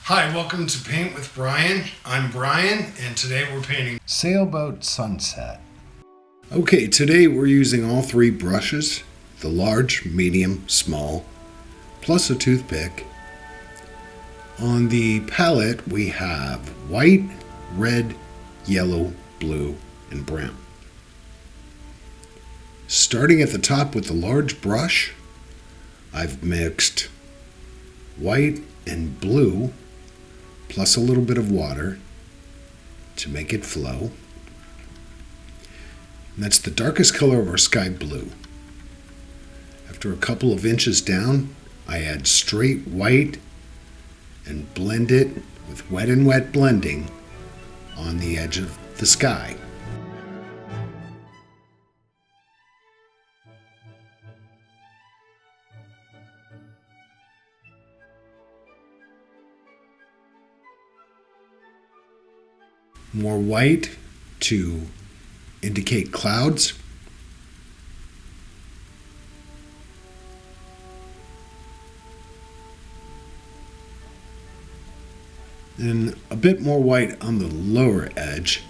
Hi, welcome to Paint with Brian. I'm Brian, and today we're painting Sailboat Sunset. Okay, today we're using all three brushes, the large, medium, small, plus a toothpick. On the palette we have white, red, yellow, blue, and brown. Starting at the top with the large brush, I've mixed white and blue plus a little bit of water to make it flow. And that's the darkest color of our sky blue. After a couple of inches down, I add straight white and blend it with wet and wet blending on the edge of the sky. More white to indicate clouds. And a bit more white on the lower edge.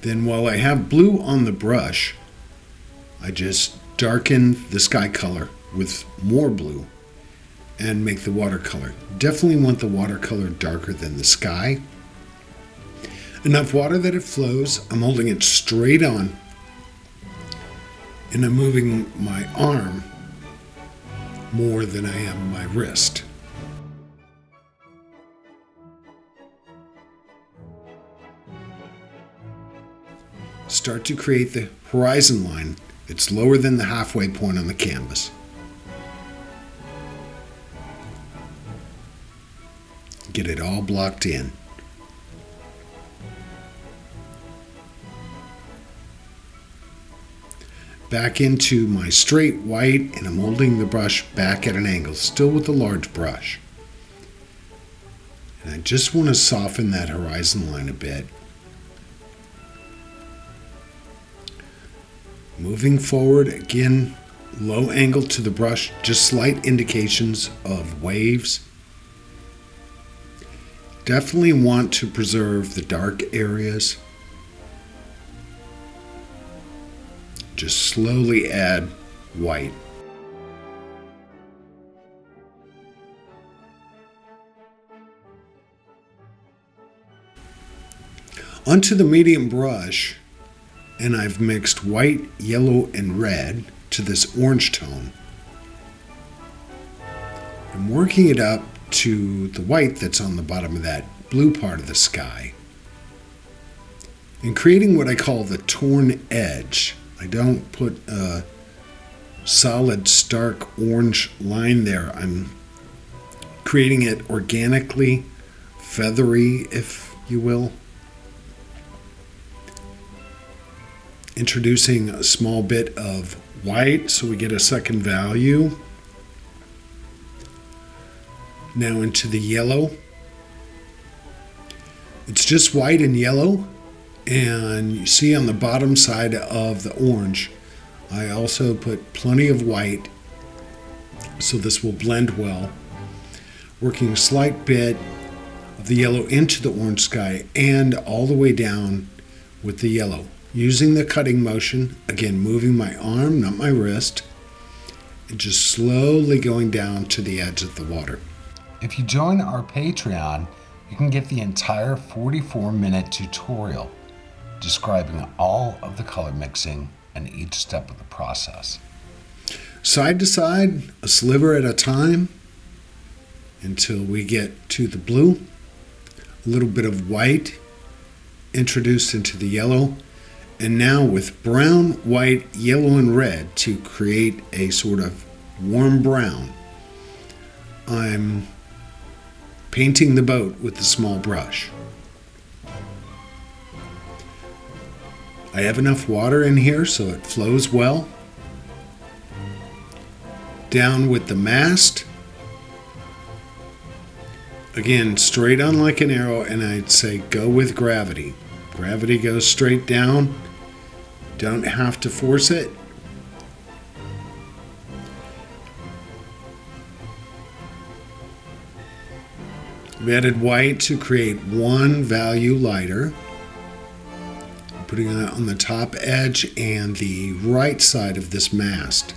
Then while I have blue on the brush, I just darken the sky color with more blue and make the watercolor. Definitely want the watercolor darker than the sky. Enough water that it flows. I'm holding it straight on, and I'm moving my arm more than I am my wrist. Start to create the horizon line. It's lower than the halfway point on the canvas. Get it all blocked in. Back into my straight white, and I'm holding the brush back at an angle, still with the large brush. And I just want to soften that horizon line a bit. Moving forward, again, low angle to the brush, just slight indications of waves. Definitely want to preserve the dark areas. Just slowly add white. Onto the medium brush, and I've mixed white, yellow, and red to this orange tone. I'm working it up to the white that's on the bottom of that blue part of the sky, and creating what I call the torn edge. I don't put a solid stark orange line there. I'm creating it organically, feathery, if you will. Introducing a small bit of white so we get a second value. Now into the yellow. It's just white and yellow, and you see on the bottom side of the orange, I also put plenty of white, so this will blend well. Working a slight bit of the yellow into the orange sky and all the way down with the yellow. Using the cutting motion, again moving my arm, not my wrist, and just slowly going down to the edge of the water. If you join our Patreon, you can get the entire 44-minute tutorial describing all of the color mixing and each step of the process. Side to side, a sliver at a time, until we get to the blue. A little bit of white introduced into the yellow, and now with brown, white, yellow, and red to create a sort of warm brown, I'm painting the boat with the small brush. I have enough water in here so it flows well. Down with the mast. Again, straight on like an arrow, and I'd say go with gravity. Gravity goes straight down. Don't have to force it. I've added white to create one value lighter. I'm putting that on the top edge and the right side of this mast.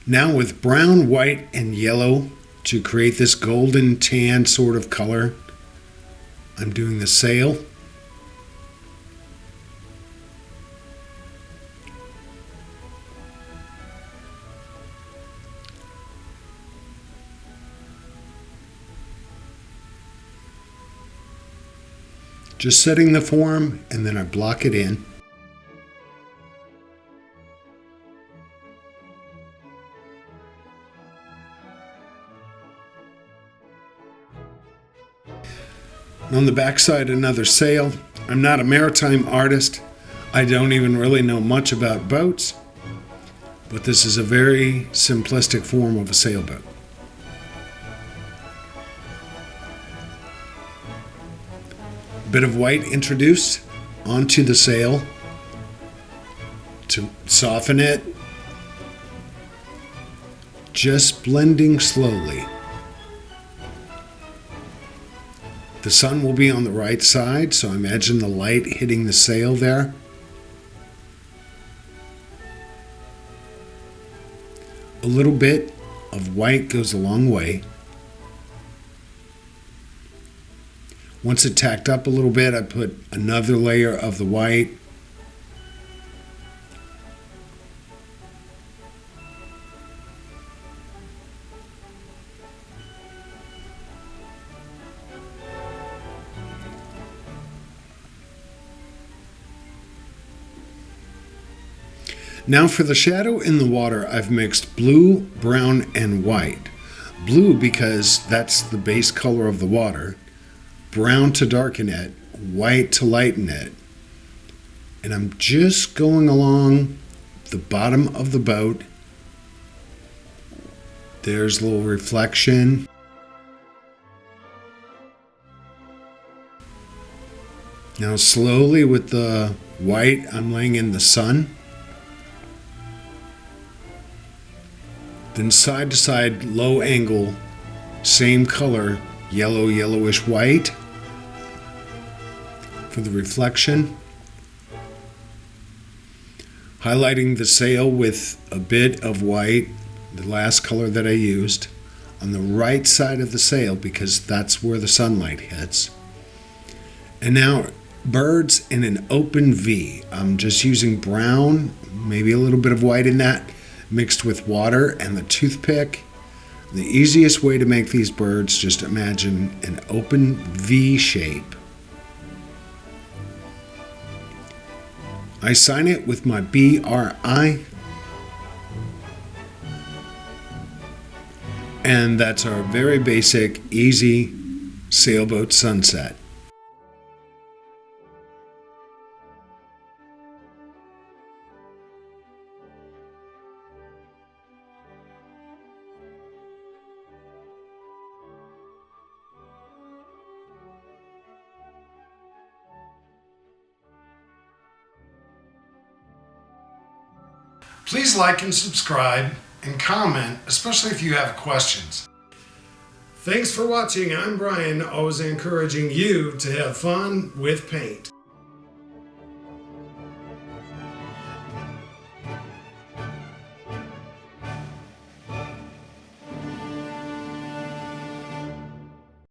Now with brown, white, and yellow to create this golden tan sort of color, I'm doing the sail. Just setting the form, and then I block it in. On the back side, another sail. I'm not a maritime artist. I don't even really know much about boats, but this is a very simplistic form of a sailboat. Bit of white introduced onto the sail to soften it, just blending slowly. The sun will be on the right side, so imagine the light hitting the sail there. A little bit of white goes a long way. Once it tacked up a little bit, I put another layer of the white. Now for the shadow in the water, I've mixed blue, brown, and white. Blue because that's the base color of the water. Brown to darken it, white to lighten it. And I'm just going along the bottom of the boat. There's a little reflection. Now slowly with the white, I'm laying in the sun. Then side to side, low angle, same color, yellow, yellowish white for the reflection. Highlighting the sail with a bit of white, the last color that I used, on the right side of the sail because that's where the sunlight hits. And now birds in an open V. I'm just using brown, maybe a little bit of white in that, mixed with water and the toothpick. The easiest way to make these birds, just imagine an open V shape. I sign it with my BRI. And that's our very basic, easy sailboat sunset. Please like and subscribe and comment, especially if you have questions. Thanks for watching. I'm Brian, always encouraging you to have fun with paint.